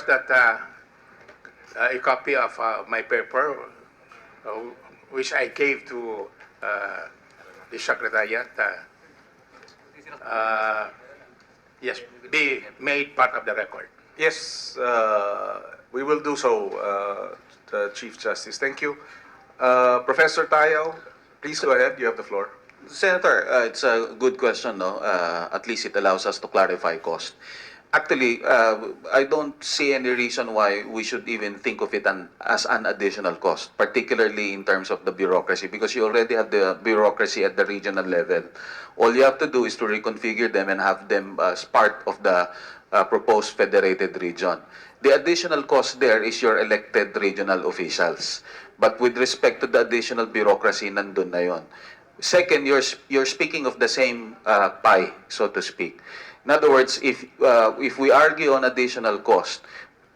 that a copy of my paper, uh, which I gave to the Secretariat, yes, be made part of the record. Yes, we will do so, Chief Justice. Thank you. Professor Tayo, please go ahead. You have the floor. Senator, it's a good question, no? At least it allows us to clarify cost. Actually, I don't see any reason why we should even think of it as an additional cost, particularly in terms of the bureaucracy, because you already have the bureaucracy at the regional level. All you have to do is to reconfigure them and have them as part of the proposed federated region. The additional cost there is your elected regional officials. But with respect to the additional bureaucracy, nandun na yun. Second, you're speaking of the same pie, so to speak. In other words, if we argue on additional cost,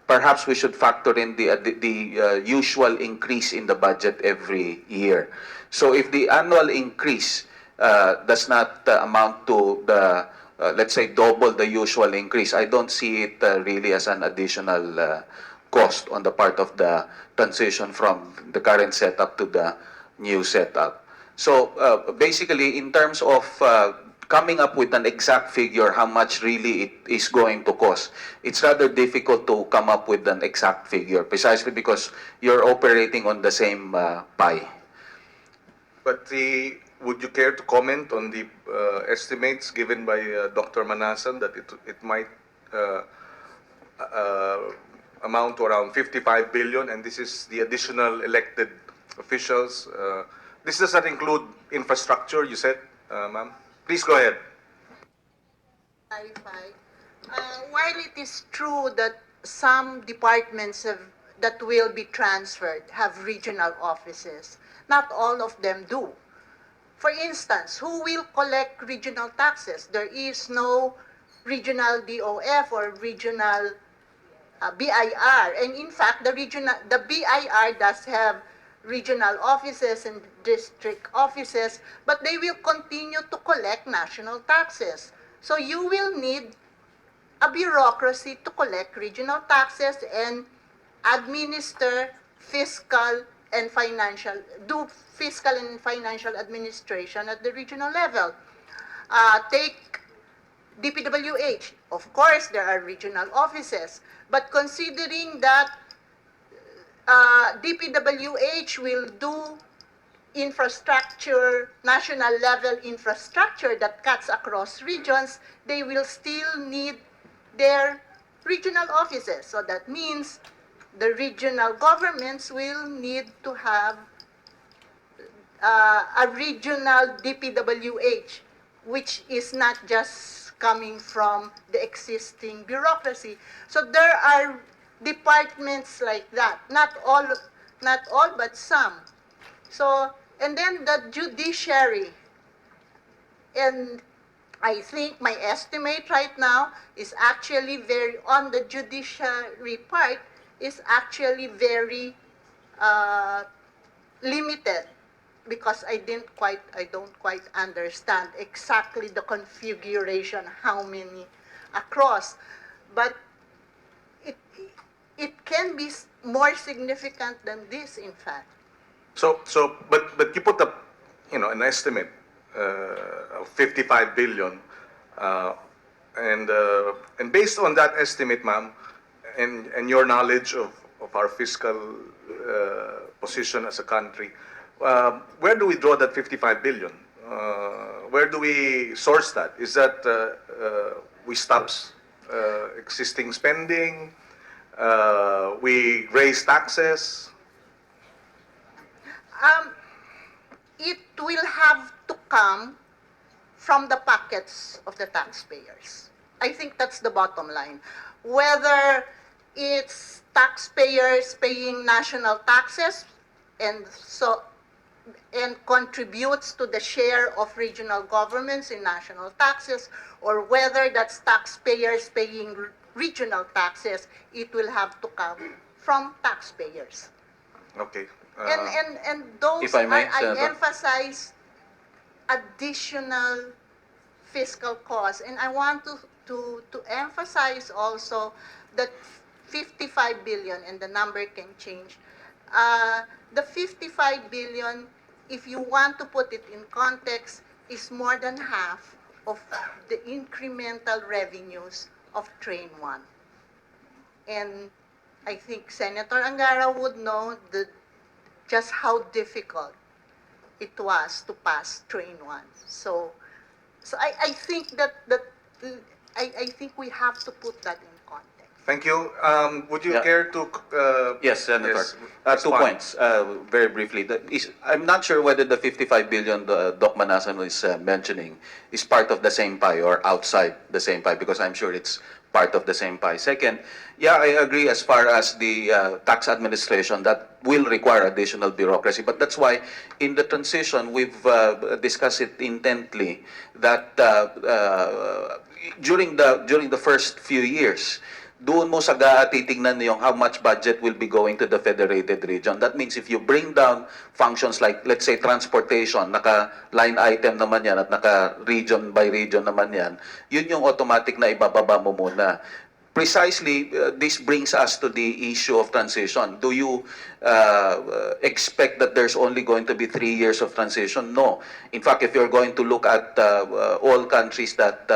perhaps we should factor in the usual increase in the budget every year. So if the annual increase does not amount to the let's say double the usual increase, I don't see it really as an additional cost on the part of the transition from the current setup to the new setup. So basically, in terms of coming up with an exact figure how much really it is going to cost, it's rather difficult to come up with an exact figure precisely because you're operating on the same pie. But would you care to comment on the estimates given by Dr. Manasan that it might amount to around 55 billion, and this is the additional elected officials? This does not include infrastructure, you said, ma'am? Please go ahead. Clarify. While it is true that some departments that will be transferred have regional offices, not all of them do. For instance, who will collect regional taxes? There is no regional DOF or regional BIR. And in fact, the BIR does have regional offices and district offices, but they will continue to collect national taxes. So you will need a bureaucracy to collect regional taxes and administer fiscal and financial administration at the regional level. Take DPWH. Of course, there are regional offices, but considering that DPWH will do infrastructure, national level infrastructure that cuts across regions, they will still need their regional offices. So that means the regional governments will need to have a regional DPWH, which is not just coming from the existing bureaucracy. So there are departments like that, not all, but some. So, and then the judiciary, and I think my estimate right now is actually on the judiciary part, is actually very limited, because I don't quite understand exactly the configuration, how many across, but it can be more significant than this, in fact. But you put up, an estimate of 55 billion, and based on that estimate, ma'am, and your knowledge of our fiscal position as a country, where do we draw that 55 billion? Where do we source that? Is that we stop existing spending? We raise taxes? It will have to come from the pockets of the taxpayers. I think that's the bottom line. Whether it's taxpayers paying national taxes and contributes to the share of regional governments in national taxes, or whether that's taxpayers paying regional taxes, it will have to come from taxpayers. Okay. And those if I may, I emphasize additional fiscal costs. And I want to emphasize also that 55 55 billion, and the number can change. The 55 billion, if you want to put it in context, is more than half of the incremental revenues of Train 1. And I think Senator Angara would know just how difficult it was to pass Train 1. So I think I think we have to put that in context. Thank you. Would you Yeah. care to... Yes, Senator. yes, 2 respond? points, very briefly. I'm not sure whether the 55 billion Doc Manasan is mentioning is part of the same pie or outside the same pie, because I'm sure it's part of the same pie. Second, yeah, I agree as far as the tax administration, that will require additional bureaucracy. But that's why in the transition, we've discussed it intently, that during the first few years, doon mo sa titignan yung how much budget will be going to the federated region. That means if you bring down functions like, let's say, transportation, naka-line item naman yan at naka-region by region naman yan, yun yung automatic na ibababa mo muna. Precisely, this brings us to the issue of transition. Do you expect that there's only going to be 3 years of transition? No. In fact, if you're going to look at all countries that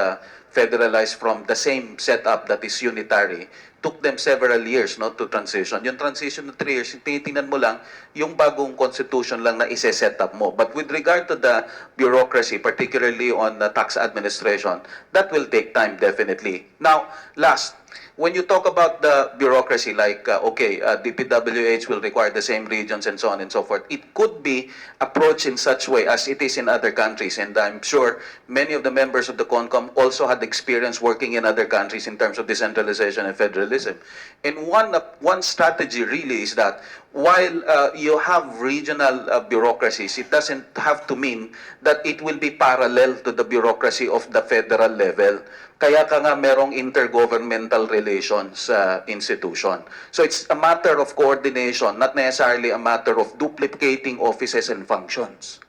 federalize from the same setup that is unitary, took them several years to transition. Yung transition na 3 years, tinitingnan mo lang, yung bagong constitution lang na ise-set up mo. But with regard to the bureaucracy, particularly on the tax administration, that will take time, definitely. Now, last, when you talk about the bureaucracy, like, DPWH will require the same regions and so on and so forth, it could be approached in such way as it is in other countries. And I'm sure many of the members of the CONCOM also had experience working in other countries in terms of decentralization and federalism. And one strategy really is that while you have regional bureaucracies, it doesn't have to mean that it will be parallel to the bureaucracy of the federal level. Kaya ka nga merong intergovernmental relations institution. So it's a matter of coordination, not necessarily a matter of duplicating offices and functions.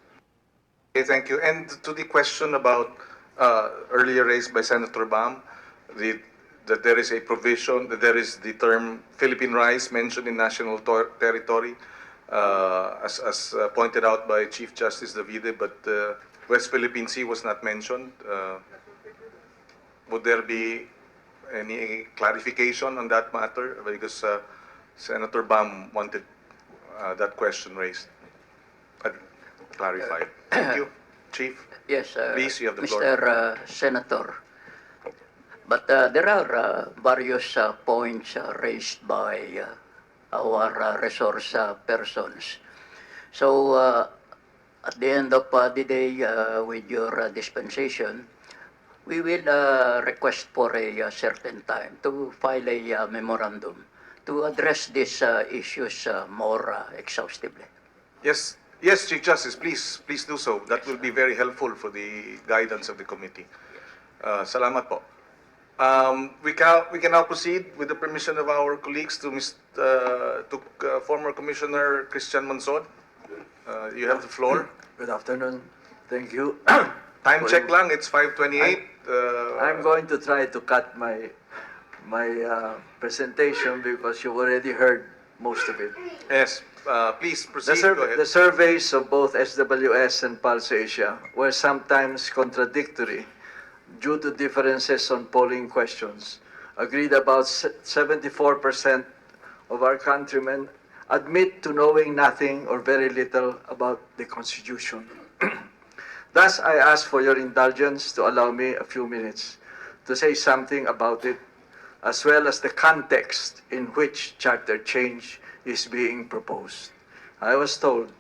Okay, thank you. And to the question about earlier raised by Senator Bam, that there is a provision, that there is the term Philippine rice mentioned in national territory, as pointed out by Chief Justice Davide, but West Philippine Sea was not mentioned. Would there be any clarification on that matter? Because Senator Bam wanted that question raised, clarified. Thank you, Chief. Yes, Please, you have the floor. Mr. Senator. But there are various points raised by our resource persons. So at the end of the day, with your dispensation, we will request for a certain time to file a memorandum to address these issues more exhaustively. Yes, yes, Chief Justice, please do so. That will be very helpful for the guidance of the committee. Salamat po. We can now proceed with the permission of our colleagues to former Commissioner Christian Monsod. You have the floor. Good afternoon. Thank you. Time check lang, it's 5:28. I'm going to try to cut my presentation because you've already heard most of it. Yes, please proceed. Go ahead. The surveys of both SWS and Pulse Asia were sometimes contradictory due to differences on polling questions. Agreed about 74% of our countrymen admit to knowing nothing or very little about the Constitution. Thus, I ask for your indulgence to allow me a few minutes to say something about it, as well as the context in which charter change is being proposed. I was told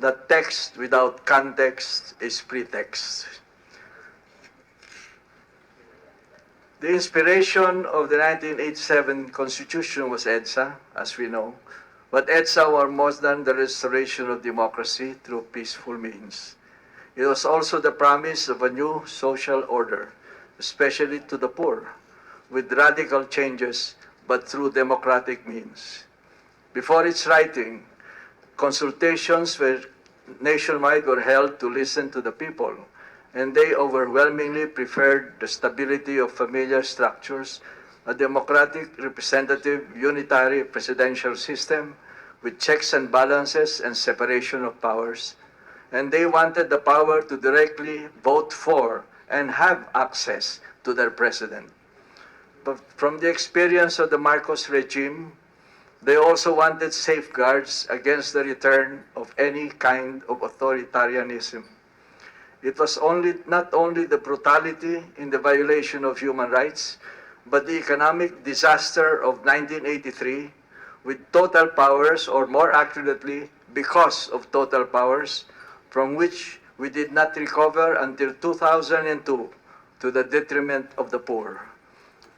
that text without context is pretext. The inspiration of the 1987 Constitution was EDSA, as we know, but EDSA were more than the restoration of democracy through peaceful means. It was also the promise of a new social order, especially to the poor, with radical changes but through democratic means. Before its writing, consultations nationwide were held to listen to the people, and they overwhelmingly preferred the stability of familiar structures a democratic, representative, unitary presidential system with checks and balances and separation of powers. And they wanted the power to directly vote for and have access to their president. But from the experience of the Marcos regime, they also wanted safeguards against the return of any kind of authoritarianism. It was not only the brutality in the violation of human rights, but the economic disaster of 1983 with total powers, or more accurately, because of total powers, from which we did not recover until 2002 to the detriment of the poor.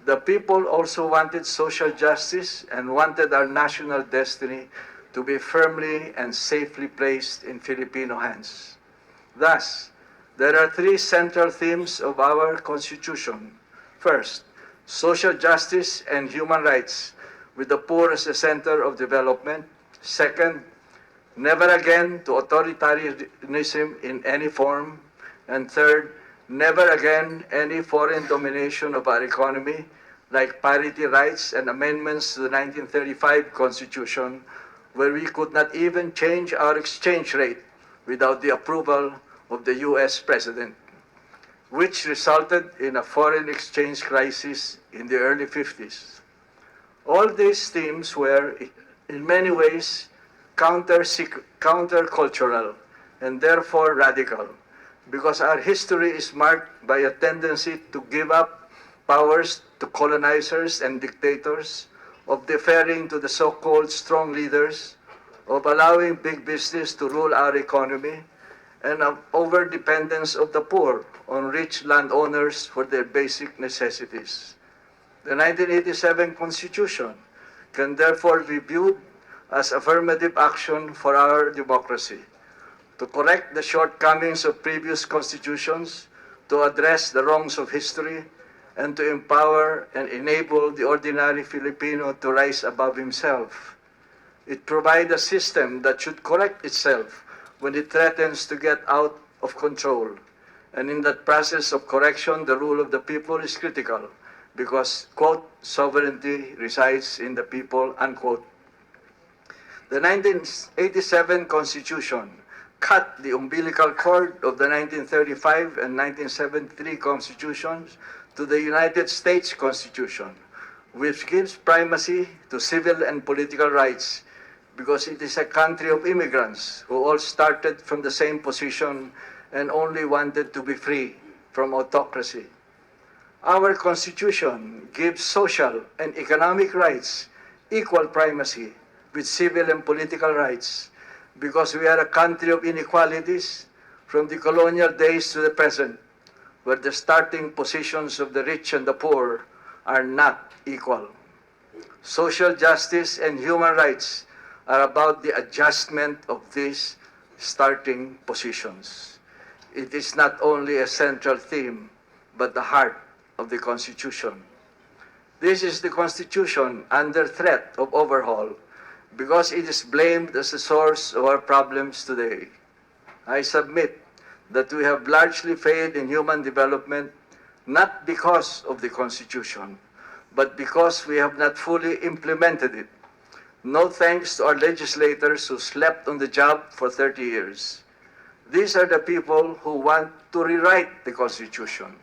The people also wanted social justice and wanted our national destiny to be firmly and safely placed in Filipino hands. Thus, there are three central themes of our Constitution. First, social justice and human rights, with the poor as the center of development. Second, never again to authoritarianism in any form. And third, never again any foreign domination of our economy, like parity rights and amendments to the 1935 Constitution, where we could not even change our exchange rate without the approval of the U.S. President, which resulted in a foreign exchange crisis in the early 50s. All these themes were, in many ways, countercultural and therefore radical, because our history is marked by a tendency to give up powers to colonizers and dictators, of deferring to the so-called strong leaders, of allowing big business to rule our economy, and of overdependence of the poor on rich landowners for their basic necessities. The 1987 Constitution can therefore be viewed as affirmative action for our democracy, to correct the shortcomings of previous constitutions, to address the wrongs of history, and to empower and enable the ordinary Filipino to rise above himself. It provides a system that should correct itself when it threatens to get out of control. And in that process of correction, the rule of the people is critical because, quote, sovereignty resides in the people, unquote. The 1987 Constitution cut the umbilical cord of the 1935 and 1973 Constitutions to the United States Constitution, which gives primacy to civil and political rights because it is a country of immigrants who all started from the same position and only wanted to be free from autocracy. Our Constitution gives social and economic rights equal primacy with civil and political rights because we are a country of inequalities from the colonial days to the present, where the starting positions of the rich and the poor are not equal. Social justice and human rights are about the adjustment of these starting positions. It is not only a central theme, but the heart of the Constitution. This is the Constitution under threat of overhaul because it is blamed as the source of our problems today. I submit that we have largely failed in human development not because of the Constitution, but because we have not fully implemented it. No thanks to our legislators who slept on the job for 30 years. These are the people who want to rewrite the Constitution.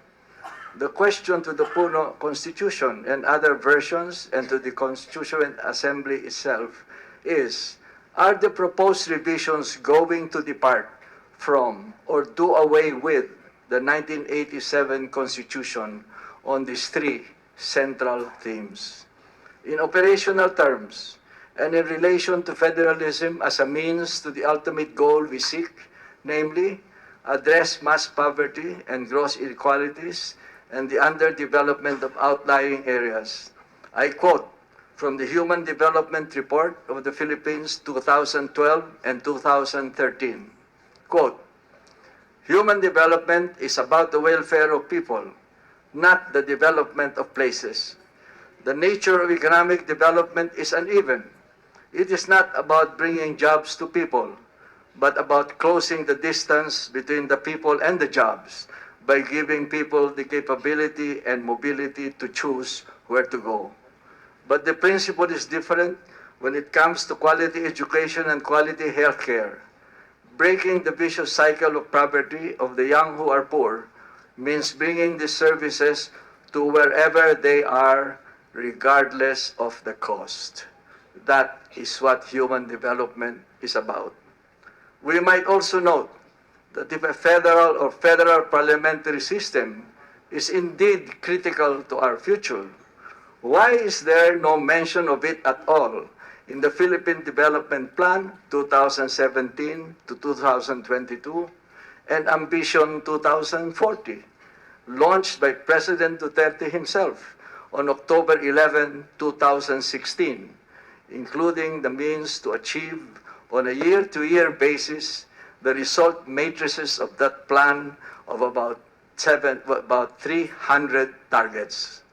The question to the Puno Constitution and other versions and to the Constituent Assembly itself is, are the proposed revisions going to depart from or do away with the 1987 Constitution on these three central themes? In operational terms, and in relation to federalism as a means to the ultimate goal we seek, namely, address mass poverty and gross inequalities and the underdevelopment of outlying areas. I quote from the Human Development Report of the Philippines 2012 and 2013. Quote, human development is about the welfare of people, not the development of places. The nature of economic development is uneven. It is not about bringing jobs to people, but about closing the distance between the people and the jobs by giving people the capability and mobility to choose where to go. But the principle is different when it comes to quality education and quality healthcare. Breaking the vicious cycle of poverty of the young who are poor means bringing these services to wherever they are, regardless of the cost. That is what human development is about. We might also note that if a federal or federal parliamentary system is indeed critical to our future, why is there no mention of it at all in the Philippine Development Plan 2017 to 2022 and Ambition 2040, launched by President Duterte himself on October 11, 2016, including the means to achieve on a year-to-year basis the result matrices of that plan of about 300 targets.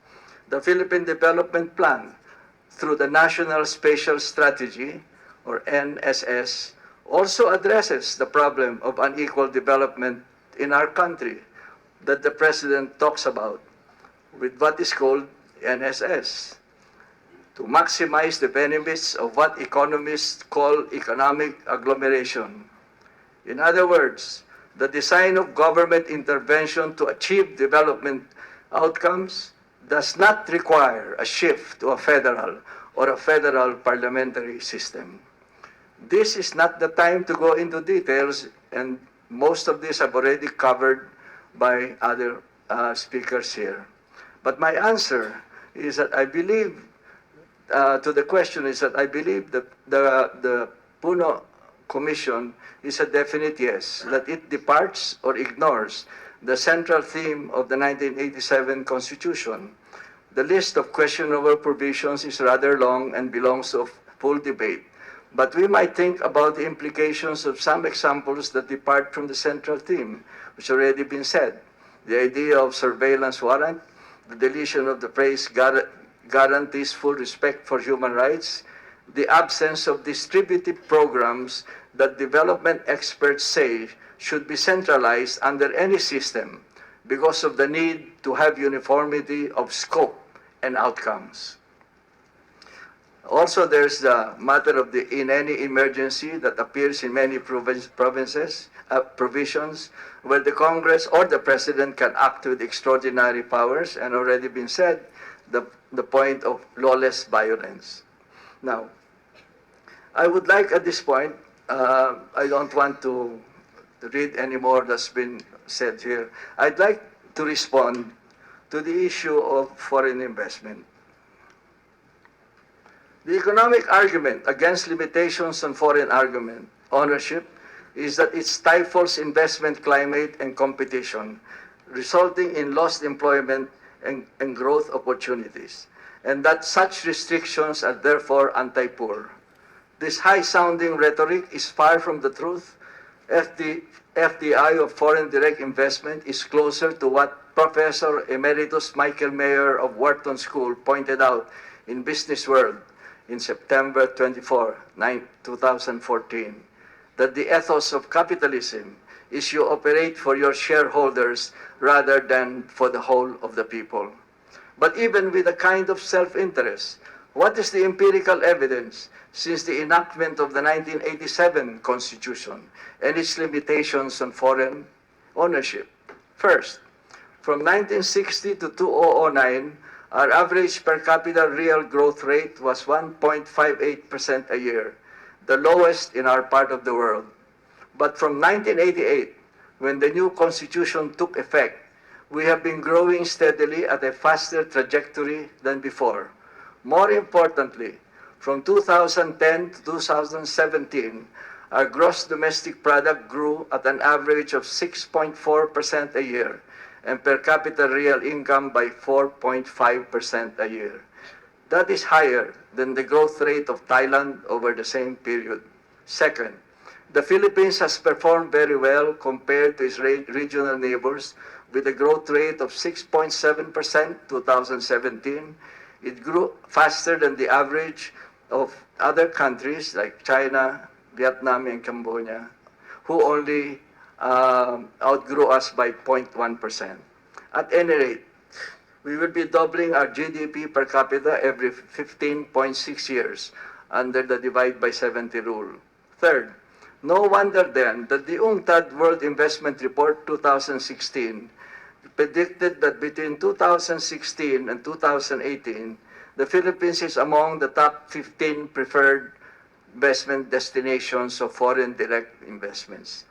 The Philippine Development Plan, through the National Spatial Strategy, or NSS, also addresses the problem of unequal development in our country that the President talks about with what is called NSS, to maximize the benefits of what economists call economic agglomeration. In other words, the design of government intervention to achieve development outcomes does not require a shift to a federal or a federal parliamentary system. This is not the time to go into details, and most of these have already covered by other speakers here. But my answer is that I believe, to the question is that I believe that the Puno Commission is a definite yes, that it departs or ignores the central theme of the 1987 Constitution. The list of questionable provisions is rather long and belongs to full debate, but we might think about the implications of some examples that depart from the central theme, which already been said. The idea of surveillance warrant, the deletion of the phrase guarantees full respect for human rights, the absence of distributive programs that development experts say should be centralized under any system because of the need to have uniformity of scope and outcomes. Also, there's the matter of the in any emergency that appears in many provisions where the Congress or the President can act with extraordinary powers, and already been said, the point of lawless violence. Now, I would like at this point, I don't want to read any more that's been said here. I'd like to respond to the issue of foreign investment. The economic argument against limitations on foreign ownership is that it stifles investment climate and competition, resulting in lost employment and growth opportunities, and that such restrictions are therefore anti-poor. This high-sounding rhetoric is far from the truth. FDI, of foreign direct investment, is closer to what Professor Emeritus Michael Mayer of Wharton School pointed out in Business World in September 24, 2014, that the ethos of capitalism is you operate for your shareholders rather than for the whole of the people. But even with a kind of self-interest, what is the empirical evidence since the enactment of the 1987 Constitution and its limitations on foreign ownership? First, from 1960 to 2009, our average per capita real growth rate was 1.58% a year, the lowest in our part of the world. But from 1988, when the new Constitution took effect, we have been growing steadily at a faster trajectory than before. More importantly, from 2010 to 2017, our gross domestic product grew at an average of 6.4% a year, and per capita real income by 4.5% a year. That is higher than the growth rate of Thailand over the same period. Second, the Philippines has performed very well compared to its regional neighbors with a growth rate of 6.7% 2017. It grew faster than the average of other countries like China, Vietnam, and Cambodia, who only outgrew us by 0.1%. At any rate, We will be doubling our GDP per capita every 15.6 years under the divide by 70 rule. Third, no wonder then that the UNCTAD World Investment Report 2016 predicted that between 2016 and 2018, the Philippines is among the top 15 preferred investment destinations of foreign direct investments.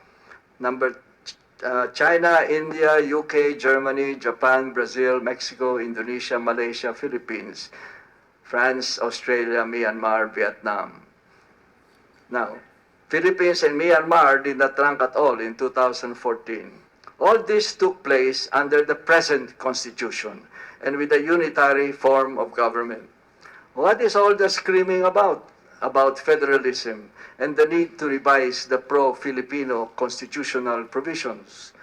China, India, UK, Germany, Japan, Brazil, Mexico, Indonesia, Malaysia, Philippines, France, Australia, Myanmar, Vietnam. Now, Philippines and Myanmar did not rank at all in 2014. All this took place under the present constitution and with a unitary form of government. What is all the screaming about? About federalism and the need to revise the pro-Filipino constitutional provisions.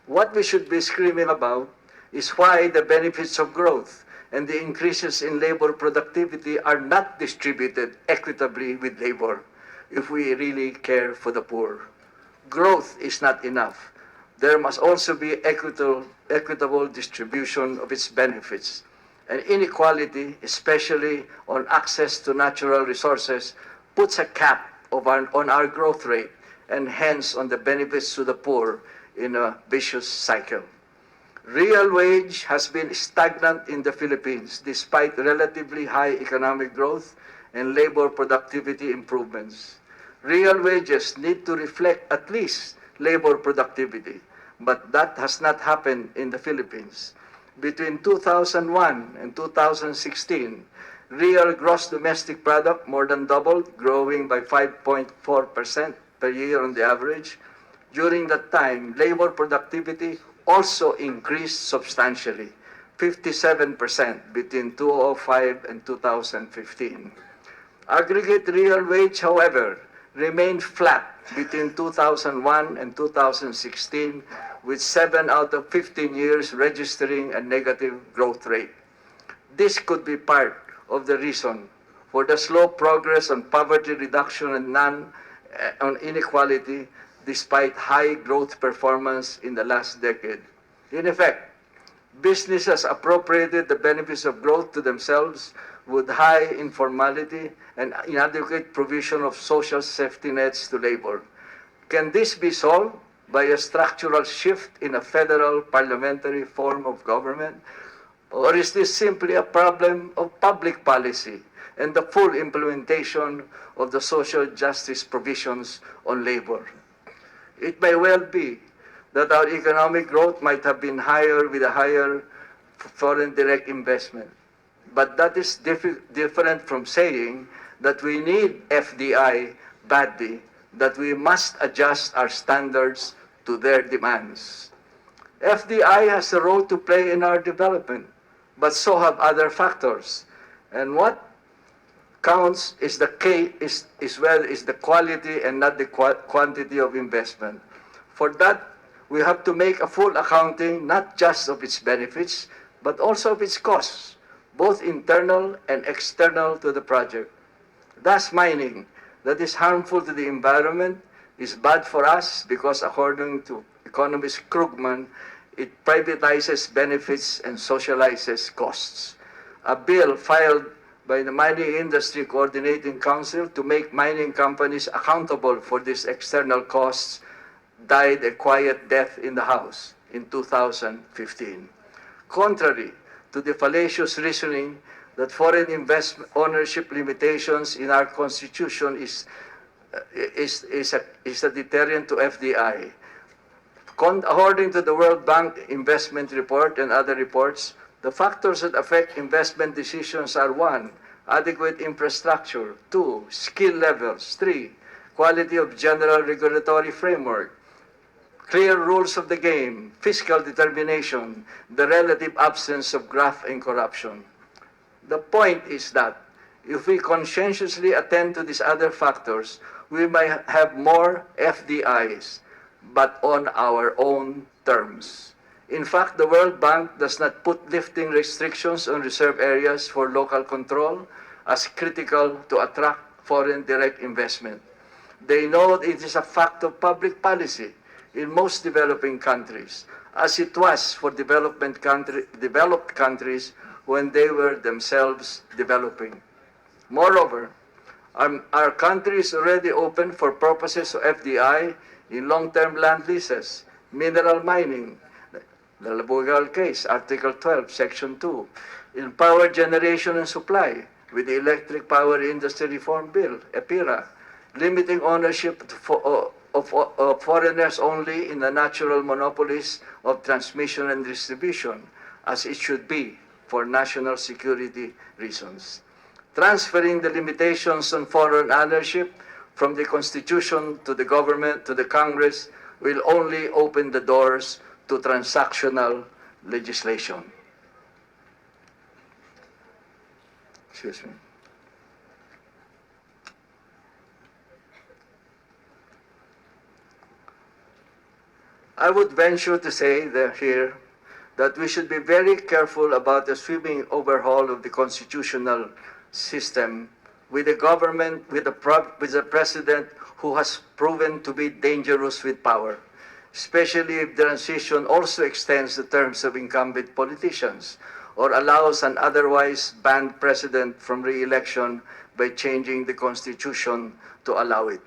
What we should be screaming about is why the benefits of growth and the increases in labor productivity are not distributed equitably with labor if we really care for the poor. Growth is not enough. There must also be equitable distribution of its benefits. And inequality, especially on access to natural resources, puts a cap on our growth rate and hence on the benefits to the poor in a vicious cycle. Real wage has been stagnant in the Philippines despite relatively high economic growth and labor productivity improvements. Real wages need to reflect at least labor productivity, but that has not happened in the Philippines. Between 2001 and 2016, real gross domestic product more than doubled, growing by 5.4% per year on the average. During that time, labor productivity also increased substantially, 57% between 2005 and 2015. Aggregate real wage, however, remained flat between 2001 and 2016, with 7 out of 15 years registering a negative growth rate. This could be part of the reason for the slow progress on poverty reduction and on inequality despite high growth performance in the last decade. In effect, businesses appropriated the benefits of growth to themselves with high informality and inadequate provision of social safety nets to labor. Can this be solved by a structural shift in a federal parliamentary form of government? Or is this simply a problem of public policy and the full implementation of the social justice provisions on labor? It may well be that our economic growth might have been higher with a higher foreign direct investment. But that is different from saying that we need FDI badly, that we must adjust our standards to their demands. FDI has a role to play in our development, but so have other factors. And what counts is the quality and not the quantity of investment. For that, we have to make a full accounting not just of its benefits, but also of its costs, both internal and external to the project. Thus, mining that is harmful to the environment is bad for us because, according to economist Krugman, it privatizes benefits and socializes costs. A bill filed by the Mining Industry Coordinating Council to make mining companies accountable for these external costs died a quiet death in the House in 2015. Contrary to the fallacious reasoning that foreign investment ownership limitations in our Constitution is a deterrent to FDI. According to the World Bank Investment Report and other reports, the factors that affect investment decisions are 1. Adequate infrastructure, 2. Skill levels, 3. Quality of general regulatory framework, clear rules of the game, fiscal determination, the relative absence of graft and corruption. The point is that if we conscientiously attend to these other factors, we might have more FDIs, but on our own terms. In fact, the World Bank does not put lifting restrictions on reserve areas for local control as critical to attract foreign direct investment. They know it is a fact of public policy in most developing countries, as it was for developed countries when they were themselves developing. Moreover, our country is already open for purposes of FDI in long-term land leases, mineral mining, the Labugal case, Article 12, Section 2, in power generation and supply with the Electric Power Industry Reform Bill, EPIRA, limiting ownership of foreigners only in the natural monopolies of transmission and distribution, as it should be for national security reasons. Transferring the limitations on foreign ownership from the Constitution to the government, to the Congress, will only open the doors to transactional legislation. Excuse me. I would venture to say here that we should be very careful about the sweeping overhaul of the constitutional system with a government, with a president who has proven to be dangerous with power, especially if the transition also extends the terms of incumbent politicians or allows an otherwise banned president from re-election by changing the constitution to allow it.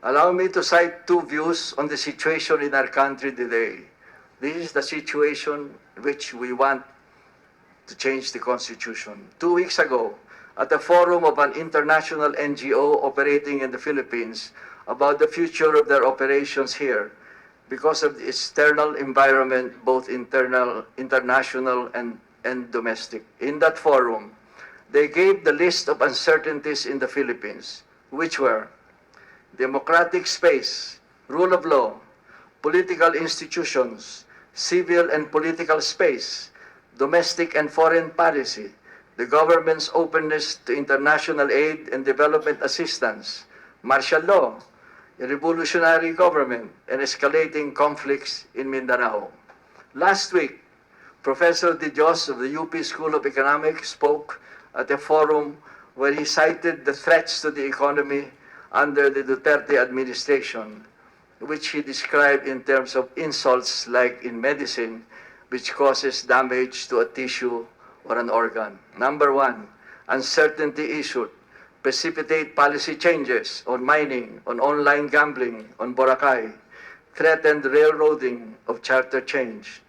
Allow me to cite two views on the situation in our country today. This is the situation which we want to change the constitution. 2 weeks ago, at the forum of an international NGO operating in the Philippines about the future of their operations here, because of the external environment, both international and domestic. In that forum, they gave the list of uncertainties in the Philippines, which were democratic space, rule of law, political institutions, civil and political space, domestic and foreign policy, the government's openness to international aid and development assistance, martial law, a revolutionary government, and escalating conflicts in Mindanao. Last week, Professor De Dios of the UP School of Economics spoke at a forum where he cited the threats to the economy under the Duterte administration, which he described in terms of insults like in medicine, which causes damage to a tissue or an organ. Number one, uncertainty issued, precipitate policy changes on mining, on online gambling, on Boracay, threatened railroading of charter change,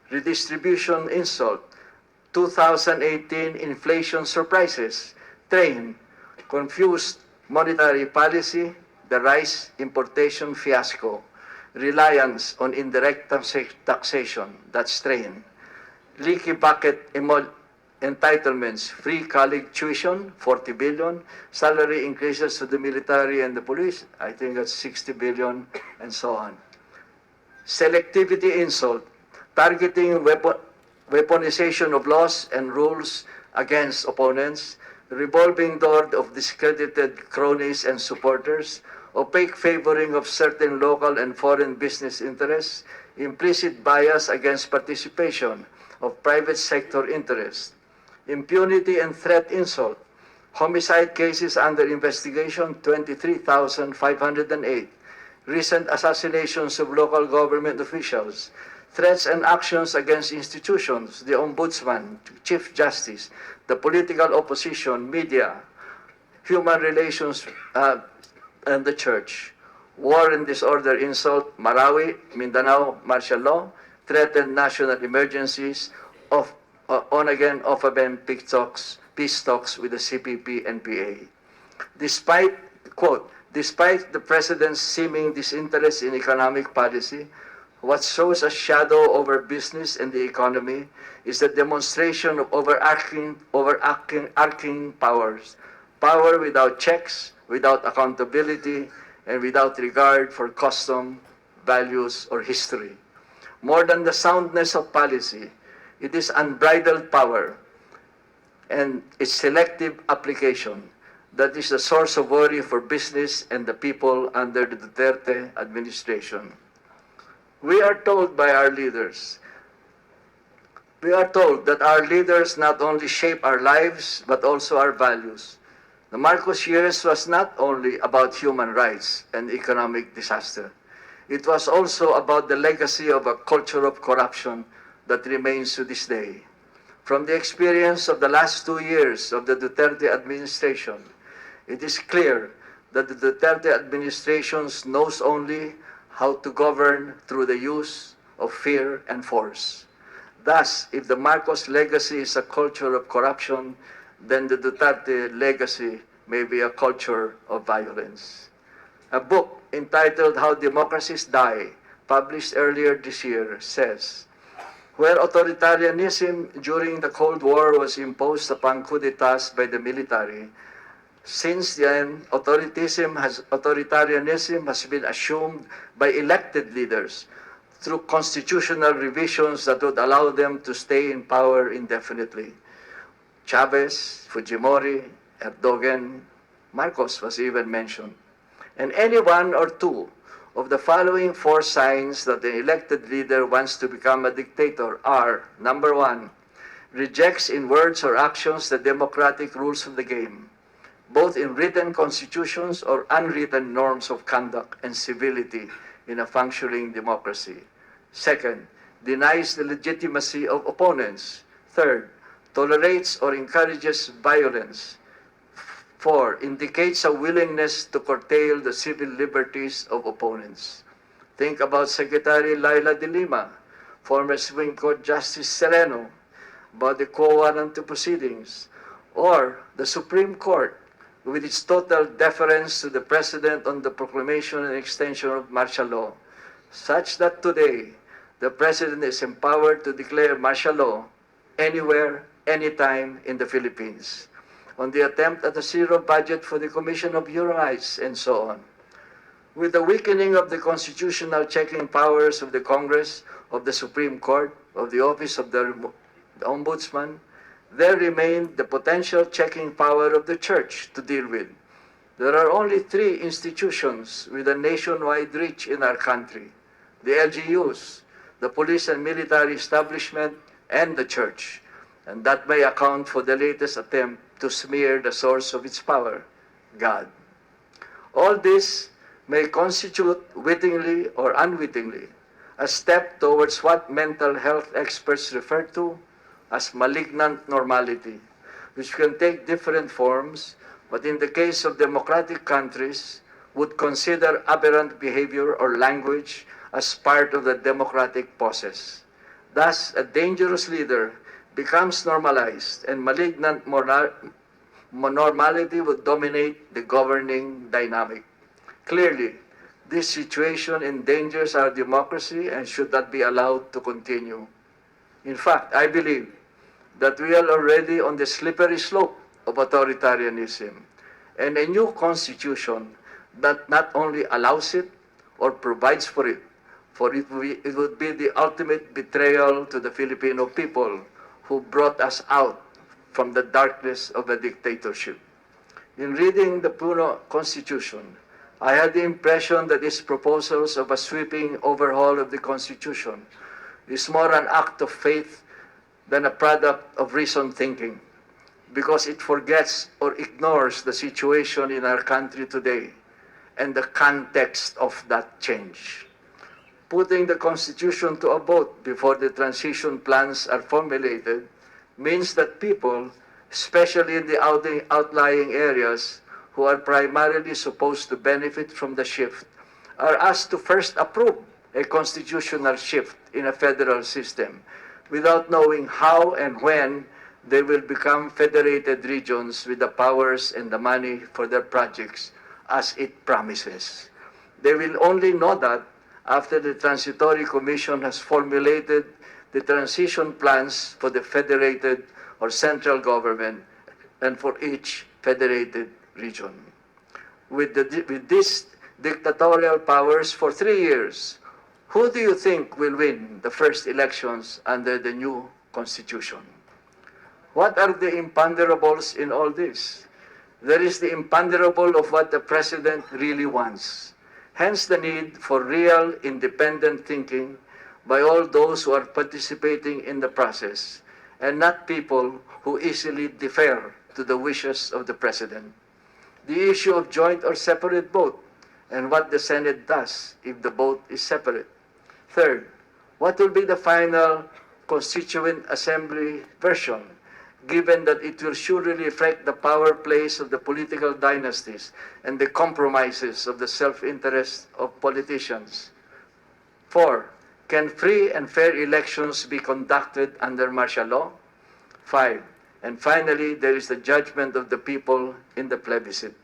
redistribution insult, 2018 inflation surprises, train, confused monetary policy, the rice importation fiasco, reliance on indirect taxation, that's train, leaky bucket entitlements, free college tuition, 40 billion, salary increases to the military and the police, I think that's 60 billion, and so on. Selectivity insult, targeting weaponization of laws and rules against opponents, revolving door of discredited cronies and supporters, opaque favoring of certain local and foreign business interests, implicit bias against participation of private sector interests, impunity and threat insult, homicide cases under investigation, 23,508, recent assassinations of local government officials, threats and actions against institutions, the Ombudsman, Chief Justice, the political opposition, media, human relations, and the church. War and disorder insult, Marawi, Mindanao, martial law, threatened national emergencies, on-again, off-again peace talks with the CPP and PA. Despite, quote, despite the President's seeming disinterest in economic policy, what shows a shadow over business and the economy is the demonstration of overarching powers. Power without checks, without accountability, and without regard for custom, values, or history. More than the soundness of policy, it is unbridled power and its selective application that is the source of worry for business and the people under the Duterte administration. We are told by our leaders, we are told that our leaders not only shape our lives, but also our values. The Marcos years was not only about human rights and economic disaster. it was also about the legacy of a culture of corruption that remains to this day. From the experience of the last 2 years of the Duterte administration, it is clear that the Duterte administration knows only how to govern through the use of fear and force. Thus, if the Marcos legacy is a culture of corruption, then the Duterte legacy may be a culture of violence. A book entitled How Democracies Die, published earlier this year, says, where authoritarianism during the Cold War was imposed upon coup d'etats by the military, since then, authoritarianism has been assumed by elected leaders through constitutional revisions that would allow them to stay in power indefinitely. Chavez, Fujimori, Erdogan, Marcos was even mentioned. And any one or two of the following 4 signs that the elected leader wants to become a dictator are, number 1, rejects in words or actions the democratic rules of the game, both in written constitutions or unwritten norms of conduct and civility in a functioning democracy. Second, denies the legitimacy of opponents. Third, tolerates or encourages violence. 4, indicates a willingness to curtail the civil liberties of opponents. Think about Secretary Laila de Lima, former Supreme Court Justice Sereno, about the quo warranto proceedings, or the Supreme Court, with its total deference to the President on the proclamation and extension of martial law, such that today the President is empowered to declare martial law anywhere, anytime in the Philippines, on the attempt at a zero budget for the Commission of Human Rights, and so on. With the weakening of the constitutional checking powers of the Congress, of the Supreme Court, of the Office of the Ombudsman, there remained the potential checking power of the Church to deal with. There are only 3 institutions with a nationwide reach in our country: the LGUs, the police and military establishment, and the Church. And that may account for the latest attempt to smear the source of its power, God. All this may constitute, wittingly or unwittingly, a step towards what mental health experts refer to as malignant normality, which can take different forms, but in the case of democratic countries, would consider aberrant behavior or language as part of the democratic process. Thus, a dangerous leader becomes normalized, and malignant normality would dominate the governing dynamic. Clearly, this situation endangers our democracy and should not be allowed to continue. In fact, I believe that we are already on the slippery slope of authoritarianism, and a new constitution that not only allows it or provides for it, for it would be the ultimate betrayal to the Filipino people who brought us out from the darkness of a dictatorship. In reading the Puno Constitution, I had the impression that its proposals of a sweeping overhaul of the Constitution is more an act of faith than a product of reasoned thinking, because it forgets or ignores the situation in our country today and the context of that change. Putting the Constitution to a vote before the transition plans are formulated means that people, especially in the outlying areas who are primarily supposed to benefit from the shift, are asked to first approve a constitutional shift in a federal system without knowing how and when they will become federated regions with the powers and the money for their projects as it promises. They will only know that after the Transitory Commission has formulated the transition plans for the federated or central government and for each federated region. With these dictatorial powers for 3 years, who do you think will win the first elections under the new constitution? What are the imponderables in all this? There is the imponderable of what the president really wants. Hence the need for real independent thinking by all those who are participating in the process, and not people who easily defer to the wishes of the president. The issue of joint or separate vote and what the Senate does if the vote is separate? Third, what will be the final Constituent Assembly version, given that it will surely reflect the power plays of the political dynasties and the compromises of the self-interest of politicians? Four, can free and fair elections be conducted under martial law? Five, and finally, there is the judgment of the people in the plebiscite.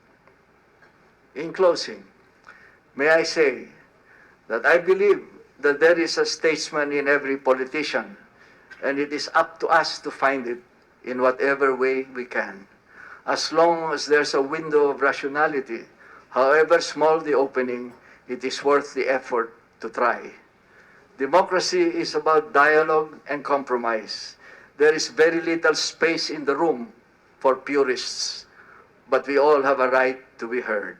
In closing, may I say that I believe that there is a statesman in every politician, and it is up to us to find it in whatever way we can. As long as there's a window of rationality, however small the opening, it is worth the effort to try. Democracy is about dialogue and compromise. There is very little space in the room for purists, but we all have a right to be heard.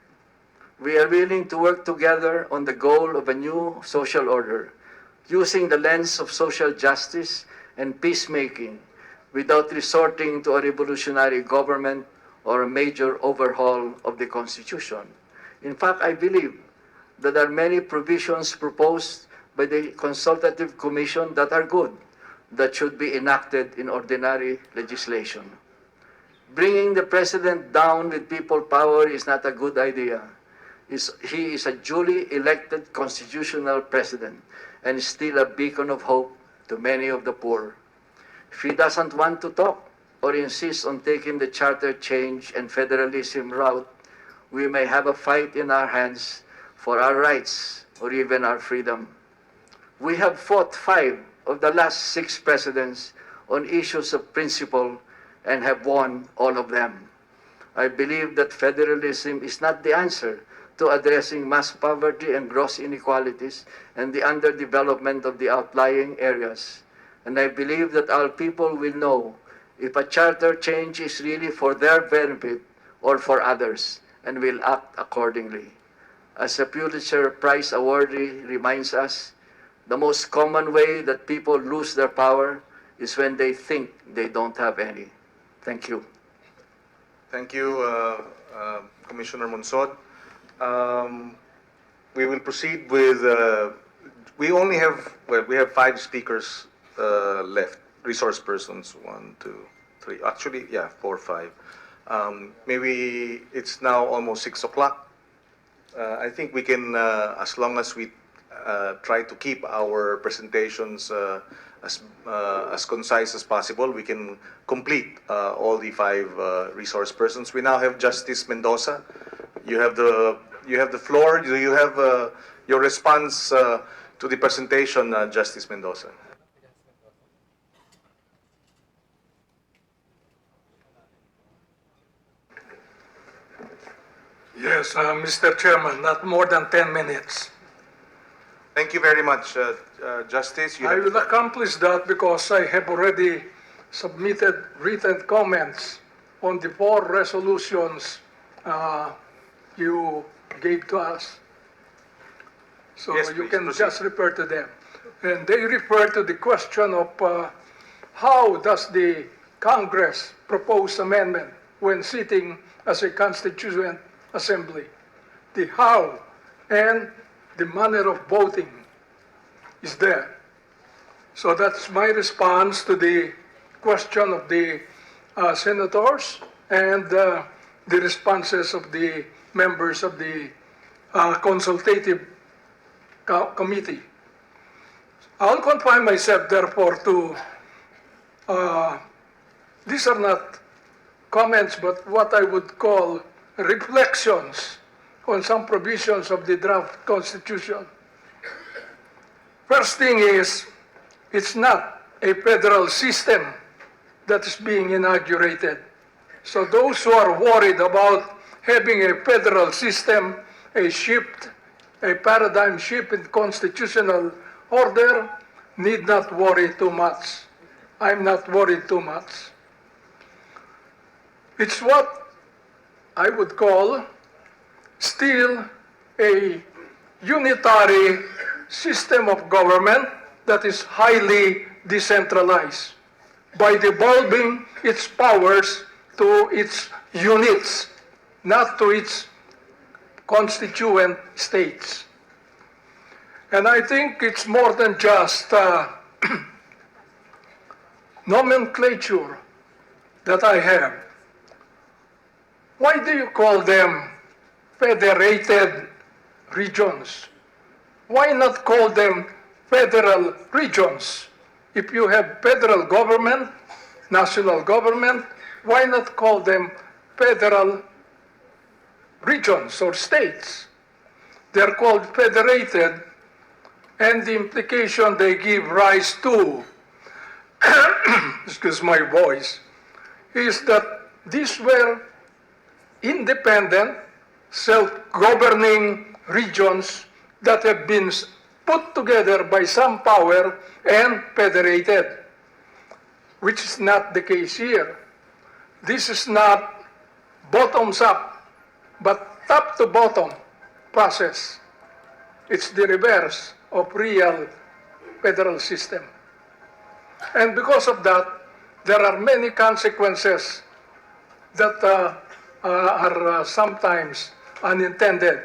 We are willing to work together on the goal of a new social order, using the lens of social justice and peacemaking without resorting to a revolutionary government or a major overhaul of the Constitution. In fact, I believe that there are many provisions proposed by the Consultative Commission that are good, that should be enacted in ordinary legislation. Bringing the President down with people power is not a good idea. He is a duly elected constitutional president and is still a beacon of hope to many of the poor. If he doesn't want to talk or insist on taking the charter change and federalism route, we may have a fight in our hands for our rights or even our freedom. We have fought 5 of the last 6 presidents on issues of principle and have won all of them. I believe that federalism is not the answer to addressing mass poverty and gross inequalities and the underdevelopment of the outlying areas. And I believe that our people will know if a charter change is really for their benefit or for others, and will act accordingly. As a Pulitzer Prize awardee reminds us, the most common way that people lose their power is when they think they don't have any. Thank you. Thank you, Commissioner Monsod. We will proceed with, we only have, well, we have 5 speakers left, resource persons, 1, 2, 3, actually, yeah, 4, 5. Maybe it's now almost 6 o'clock. I think we can, as long as we try to keep our presentations as concise as possible, we can complete all the 5 resource persons. We now have Justice Mendoza. You have the floor. Do you have your response to the presentation, Justice Mendoza? Yes, Mr. Chairman, not more than 10 minutes. Thank you very much, Justice. I will accomplish that because I have already submitted written comments on the 4 resolutions you gave to us. So Yes, you please, can proceed. just refer to them. And they refer to the question of how does the Congress propose amendment when sitting as a constituent assembly. The how and the manner of voting is there. So that's my response to the question of the senators and the responses of the members of the consultative committee. I'll confine myself, therefore, to these are not comments, but what I would call reflections on some provisions of the draft constitution. First thing is, it's not a federal system that is being inaugurated. So those who are worried about having a federal system, a paradigm shift in constitutional order, need not worry too much. I'm not worried too much. It's what I would call still a unitary system of government that is highly decentralized by devolving its powers to its units, not to its constituent states. And I think it's more than just nomenclature that I have. Why do you call them federated regions? Why not call them federal regions? If you have federal government, national government, why not call them federal regions or states? They're called federated, and the implication they give rise to, excuse my voice, is that these were independent, self-governing regions that have been put together by some power and federated, which is not the case here. This is not bottoms up, but top to bottom process. It's the reverse of real federal system. And because of that, there are many consequences that are sometimes unintended.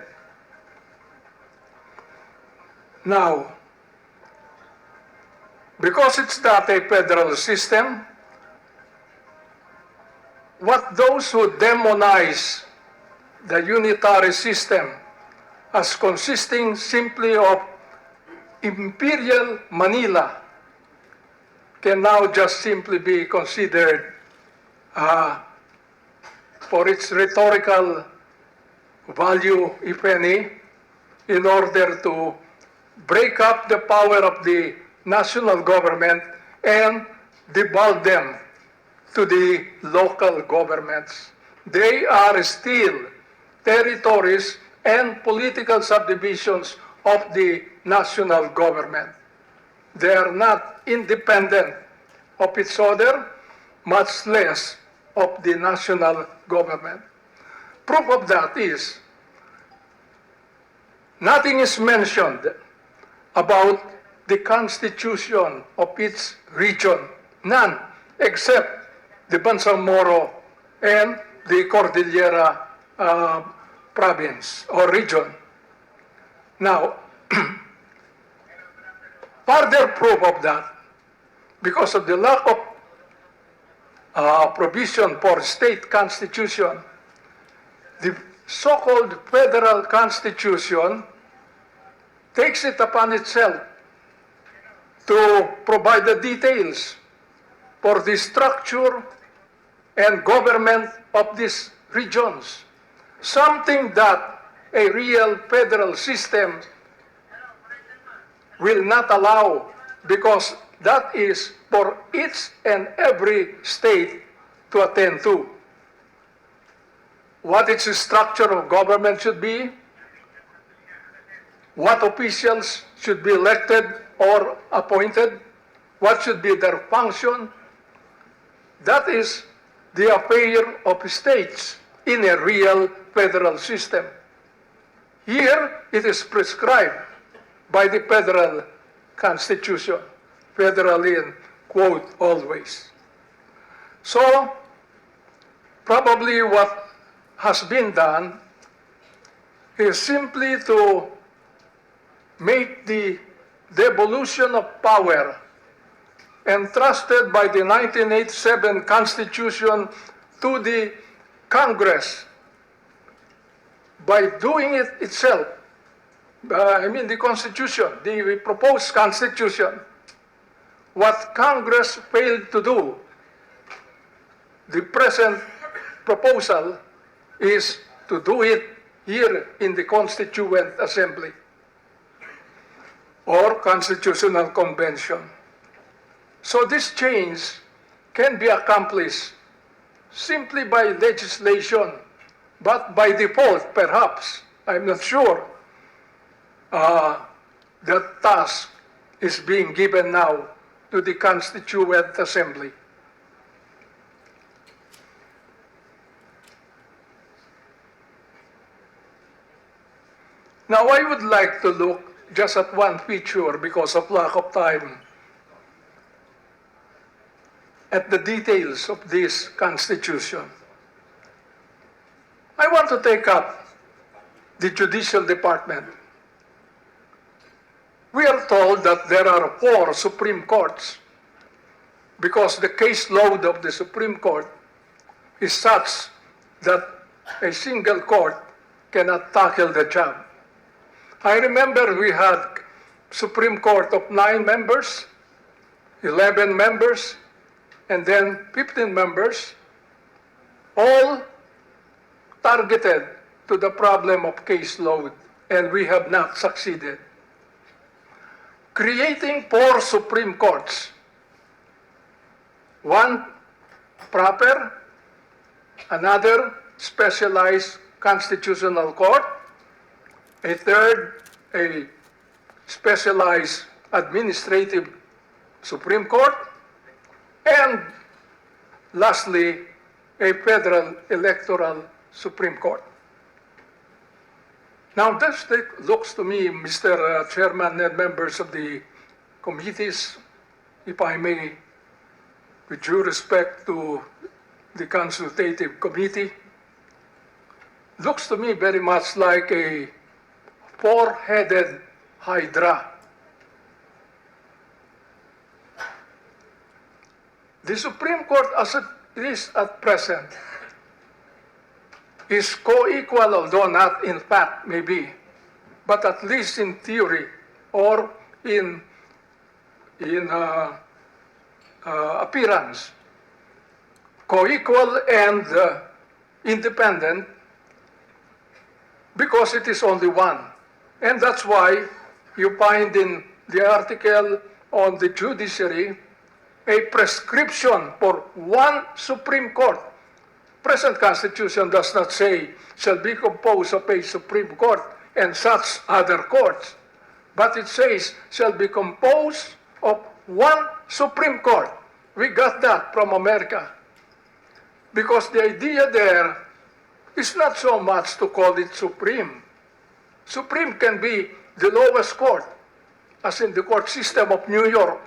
Now, because it's not a federal system, what those who demonize the unitary system as consisting simply of Imperial Manila can now just simply be considered for its rhetorical value, if any, in order to break up the power of the national government and devolve them to the local governments. They are still territories and political subdivisions of the national government. They are not independent of each other, much less of the national government. Proof of that is, nothing is mentioned about the constitution of each region, none, except the Bangsamoro and the Cordillera province or region. Now, further proof of that, because of the lack of provision for state constitution, the so-called federal constitution takes it upon itself to provide the details for the structure and government of these regions, something that a real federal system will not allow, because that is for each and every state to attend to. What its structure of government should be, what officials should be elected or appointed, what should be their function, that is the affair of states in a real federal system. Here, it is prescribed by the federal constitution, federal in quote always. So, probably what has been done is simply to make the devolution of power entrusted by the 1987 Constitution to the Congress by doing it itself. The Constitution, the proposed Constitution, what Congress failed to do, the present proposal is to do it here in the Constituent Assembly or Constitutional Convention. So this change can be accomplished simply by legislation, but by default, perhaps, I'm not sure, the task is being given now to the Constituent Assembly. Now, I would like to look just at one feature, because of lack of time, at the details of this Constitution. I want to take up the Judicial Department. We are told that there are 4 Supreme Courts because the caseload of the Supreme Court is such that a single court cannot tackle the job. I remember we had Supreme Court of 9 members, 11 members, and then 15 members, all targeted to the problem of caseload, and we have not succeeded. Creating 4 Supreme Courts, one proper, another specialized constitutional court, a third, a specialized administrative Supreme Court, and lastly, a federal electoral Supreme Court. Now, this looks to me, Mr. Chairman and members of the committees, if I may, with due respect to the consultative committee, looks to me very much like a 4-headed hydra. The Supreme Court, as it is at present, is co-equal, although not in fact, maybe, but at least in theory or in appearance, co-equal and independent, because it is only one. And that's why you find in the article on the judiciary a prescription for one Supreme Court. Present Constitution does not say shall be composed of a Supreme Court and such other courts, but it says shall be composed of one Supreme Court. We got that from America, because the idea there is not so much to call it supreme. Supreme can be the lowest court, as in the court system of New York,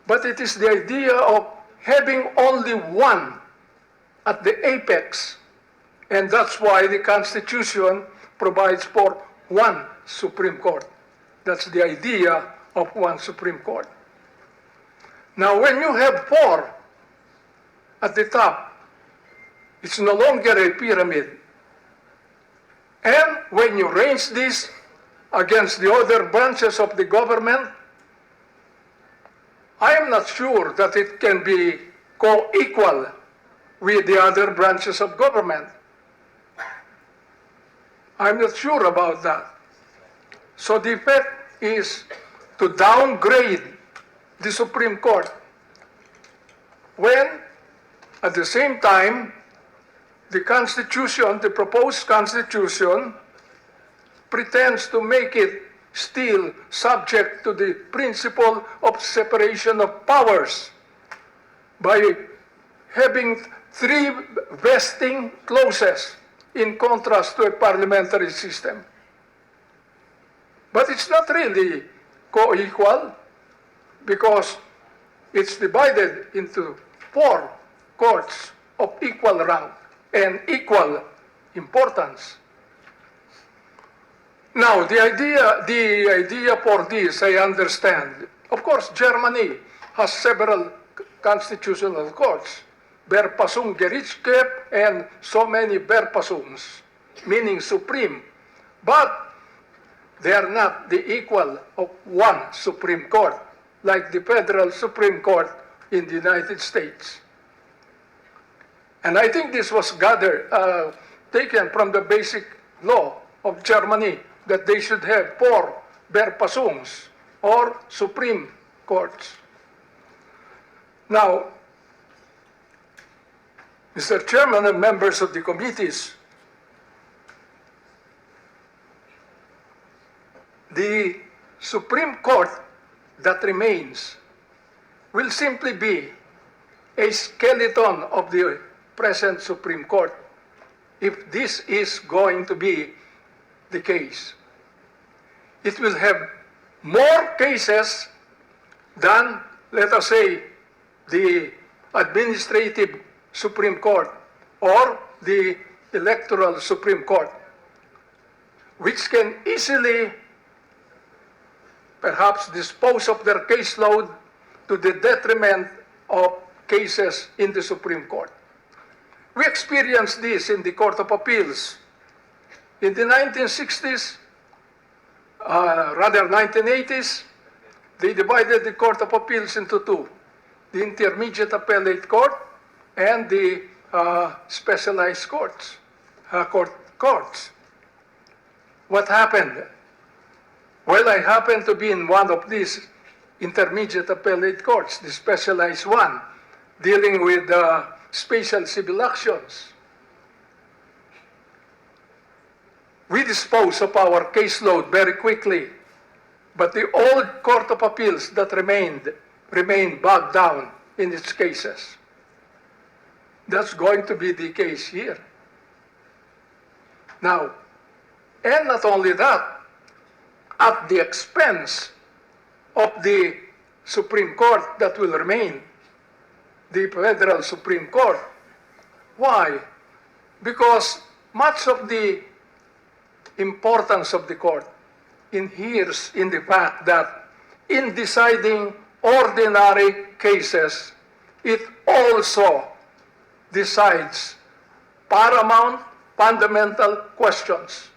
but it is the idea of having only one at the apex, and that's why the Constitution provides for one Supreme Court. That's the idea of one Supreme Court. Now, when you have 4 at the top, it's no longer a pyramid. And when you range this against the other branches of the government, I am not sure that it can be co-equal with the other branches of government. I'm not sure about that. So the effect is to downgrade the Supreme Court, when at the same time the Constitution, the proposed Constitution, pretends to make it still subject to the principle of separation of powers by having 3 vesting clauses in contrast to a parliamentary system. But it's not really co-equal, because it's divided into 4 courts of equal rank and equal importance. Now, the idea for this, I understand. Of course, Germany has several constitutional courts, Verfassung Gerichtshöfe and so many Verfassungs, meaning supreme. But they are not the equal of one Supreme Court, like the federal Supreme Court in the United States. And I think this was taken from the basic law of Germany, that they should have 4 Verfassungs, or Supreme Courts. Now, Mr. Chairman and members of the committees, the Supreme Court that remains will simply be a skeleton of the present Supreme Court, if this is going to be the case. It will have more cases than, let us say, the administrative Supreme Court or the electoral Supreme Court. which can easily perhaps dispose of their caseload to the detriment of cases in the Supreme Court. We experienced this in the Court of Appeals. In the 1960s, rather 1980s, they divided the Court of Appeals into two, the Intermediate Appellate Court and the specialized courts. What happened? Well, I happened to be in one of these intermediate appellate courts, the specialized one, dealing with special civil actions. We disposed of our caseload very quickly, but the old Court of Appeals that remained bogged down in its cases. That's going to be the case here. Now, and not only that, at the expense of the Supreme Court that will remain, the Federal Supreme Court. Why? Because much of the importance of the court inheres in the fact that in deciding ordinary cases, it also decides paramount, fundamental questions.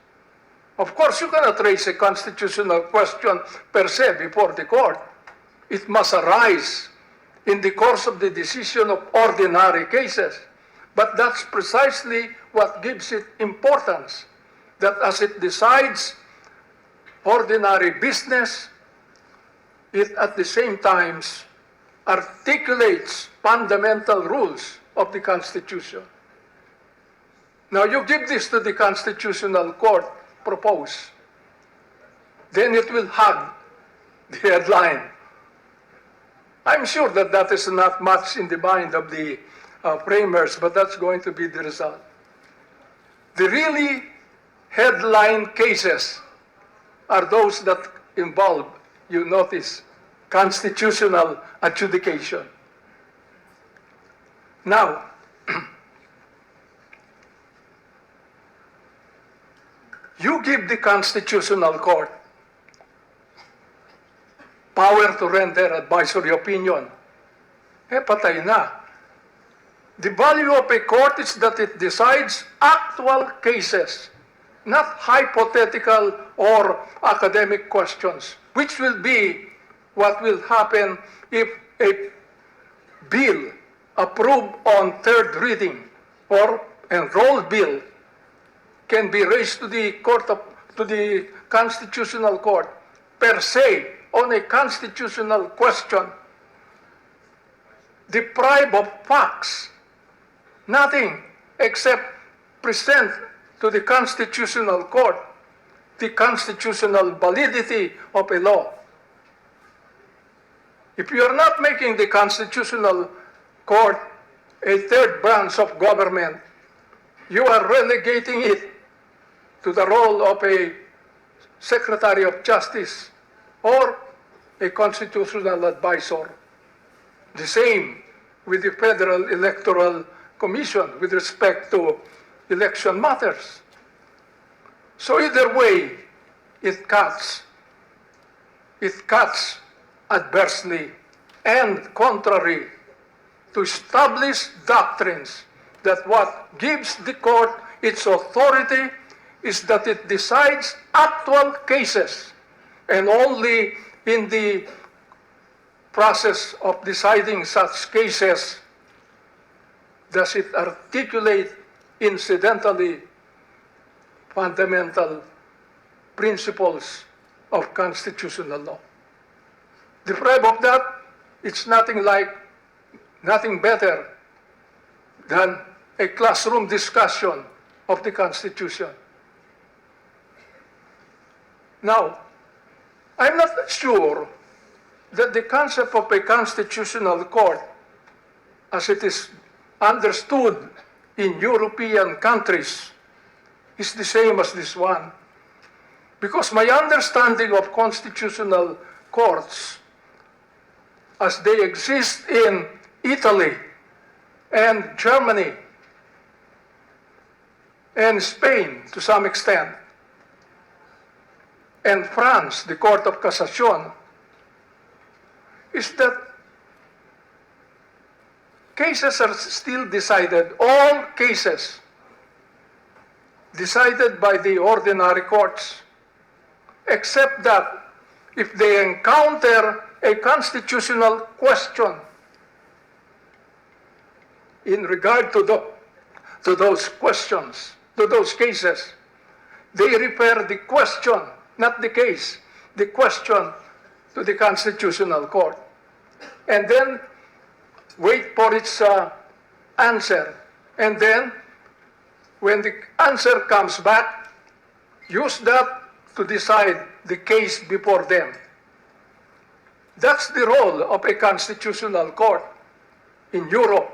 Of course, you cannot raise a constitutional question per se before the court. It must arise in the course of the decision of ordinary cases. But that's precisely what gives it importance, that as it decides ordinary business, it at the same time articulates fundamental rules of the Constitution. Now you give this to the Constitutional Court, propose, then it will hug the headline. I'm sure that that is not much in the mind of the framers, but that's going to be the result. The really headline cases are those that involve, you notice, constitutional adjudication. Now, you give the Constitutional Court power to render advisory opinion. Patay na. The value of a court is that it decides actual cases, not hypothetical or academic questions, which will be what will happen if a bill approved on third reading or enrolled bill can be raised to the Constitutional Court per se on a constitutional question, deprived of facts, nothing except present to the Constitutional Court the constitutional validity of a law. If you are not making the Constitutional Court a third branch of government, you are relegating it to the role of a Secretary of Justice or a constitutional advisor. The same with the Federal Electoral Commission with respect to election matters. So either way, it cuts adversely and contrary to established doctrines that what gives the court its authority is that it decides actual cases, and only in the process of deciding such cases does it articulate incidentally fundamental principles of constitutional law. Deprived of that, it's nothing better than a classroom discussion of the Constitution. Now, I'm not sure that the concept of a constitutional court, as it is understood in European countries, is the same as this one. Because my understanding of constitutional courts as they exist in Italy and Germany and Spain to some extent and France, the Court of Cassation, is that cases are still decided, all cases decided by the ordinary courts, except that if they encounter a constitutional question in regard to those questions, to those cases, they refer the question, not the case, the question to the Constitutional Court. And then wait for its answer. And then, when the answer comes back, use that to decide the case before them. That's the role of a constitutional court in Europe.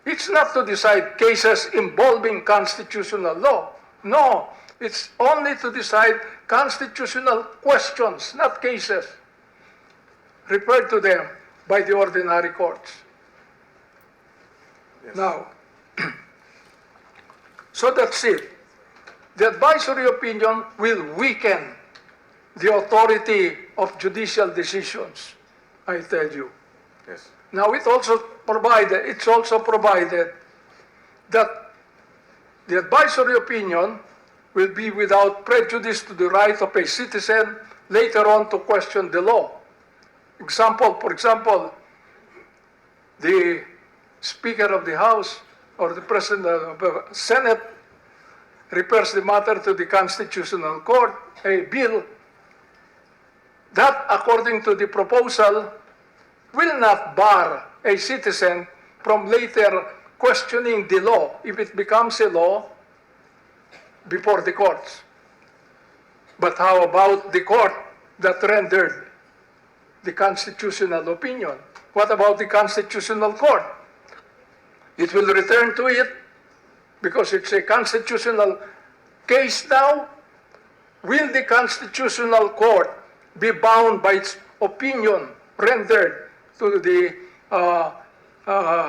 It's not to decide cases involving constitutional law. No, it's only to decide constitutional questions, not cases referred to them by the ordinary courts. Yes. Now, so that's it. The advisory opinion will weaken the authority of judicial decisions, I tell you. Yes. Now, it's also provided that the advisory opinion will be without prejudice to the right of a citizen later on to question the law. For example, the Speaker of the House or the President of the Senate refers the matter to the Constitutional Court, a bill that, according to the proposal, will not bar a citizen from later questioning the law if it becomes a law before the courts. But how about the court that rendered the constitutional opinion? What about the Constitutional Court? It will return to it because it's a constitutional case now. Will the Constitutional Court be bound by its opinion rendered to the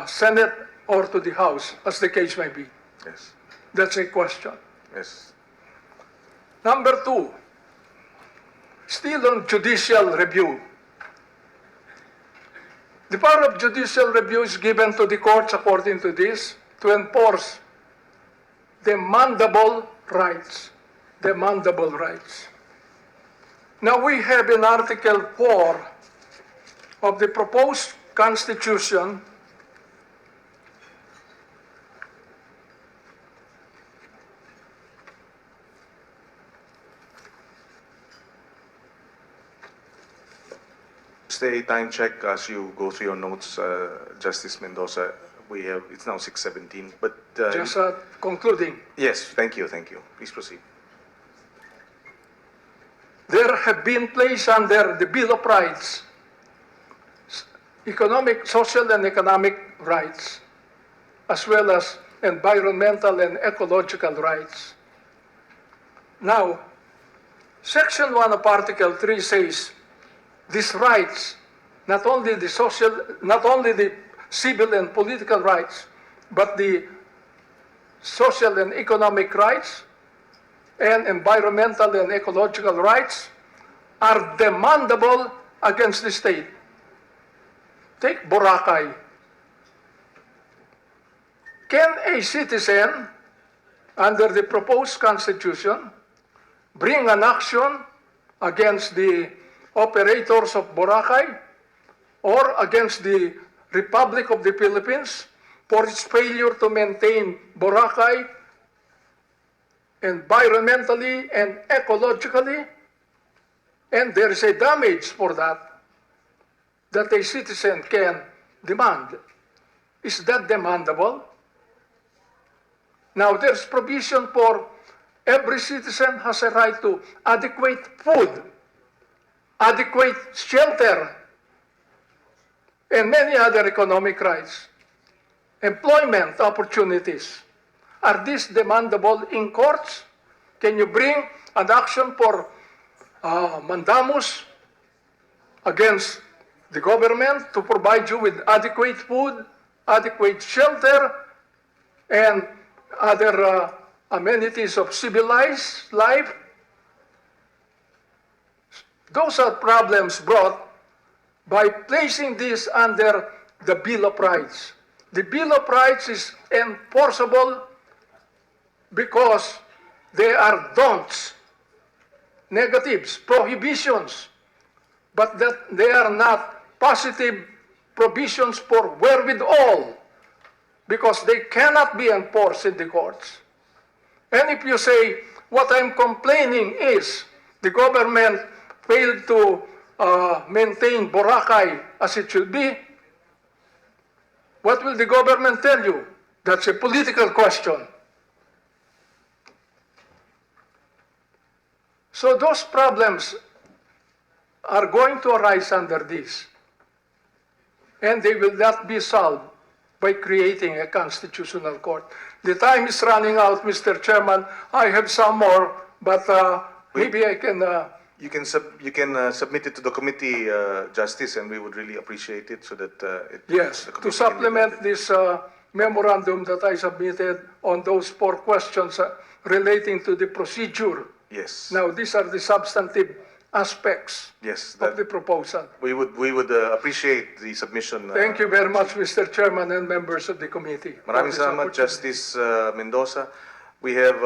Senate or to the House, as the case may be? Yes. That's a question. Yes. Number two, still on judicial review. The power of judicial review is given to the courts, according to this, to enforce demandable rights. Demandable rights. Now we have in Article 4 of the proposed Constitution Stay time check as you go through your notes, Justice Mendoza. It's now 6:17, but just concluding. yes, thank you. Please proceed. There have been placed under the Bill of Rights social and economic rights, as well as environmental and ecological rights. Now, Section 1 of Article 3 says these rights, not only the civil and political rights, but the social and economic rights and environmental and ecological rights are demandable against the state. Take Boracay. Can a citizen, under the proposed Constitution, bring an action against the operators of Boracay or against the Republic of the Philippines for its failure to maintain Boracay environmentally and ecologically? And there is a damage for that a citizen can demand. Is that demandable? Now, there's provision for every citizen has a right to adequate food, adequate shelter, and many other economic rights. Employment opportunities. Are these demandable in courts? Can you bring an action for mandamus against the government to provide you with adequate food, adequate shelter, and other amenities of civilized life? Those are problems brought by placing this under the Bill of Rights. The Bill of Rights is enforceable because they are don'ts, negatives, prohibitions, but that they are not positive provisions for wherewithal, because they cannot be enforced in the courts. And if you say, what I'm complaining is the government failed to maintain Boracay as it should be, what will the government tell you? That's a political question. So those problems are going to arise under this. And they will not be solved by creating a constitutional court. The time is running out, Mr. Chairman. I have some more, but maybe I can... You can submit it to the committee, Justice, and we would really appreciate it so that Yes, the to committee supplement can this memorandum that I submitted on those 4 questions relating to the procedure. Yes. Now, these are the substantive aspects Yes. of the proposal. We would appreciate the submission. Thank you very much, Mr. Chairman and members of the committee. Maraming for this salamat, opportunity. Justice Mendoza. We have